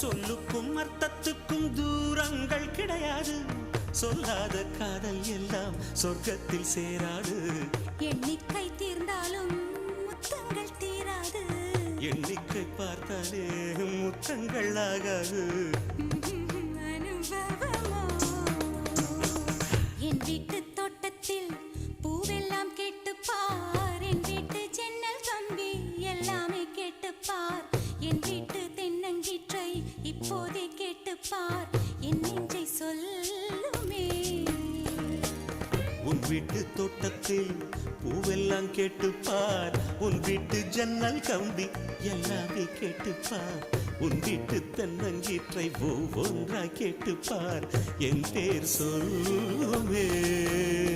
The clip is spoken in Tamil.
சொல்லுக்கும் அர்த்தத்துக்கும் தூரங்கள் கிடையாது. சொல்லாத காதல் எல்லாம் சொர்க்கத்தில் சேராது. எண்ணிக்கை தீர்ந்தாலும் முத்தங்கள் தீராது. எண்ணிக்கை பார்த்தாலே முத்தங்கள் ஆகாது. அனுபவமோ என் வீட்டு தோட்டத்தில் பூவெல்லாம் கேட்டுப்பார். என் வீட்டு ஜன்னல் கம்பி எல்லாமே கேட்டுப்பார். என் வீட்டு தென்னங்கீற்றை இப்போதே கேட்டுப்பார். என் நெஞ்சை சொல்லுமே. உன் வீட்டு தோட்டத்தில் பூவெல்லாம் கேட்டுப்பார். உன் வீட்டு ஜன்னல் கம்பி எல்லாமே கேட்டுப்பார். உன் வீட்டு தென்னங்கீற்றை ஒவ்வொன்றாய் கேட்டுப்பார். என் பேர் சொல்லுமே.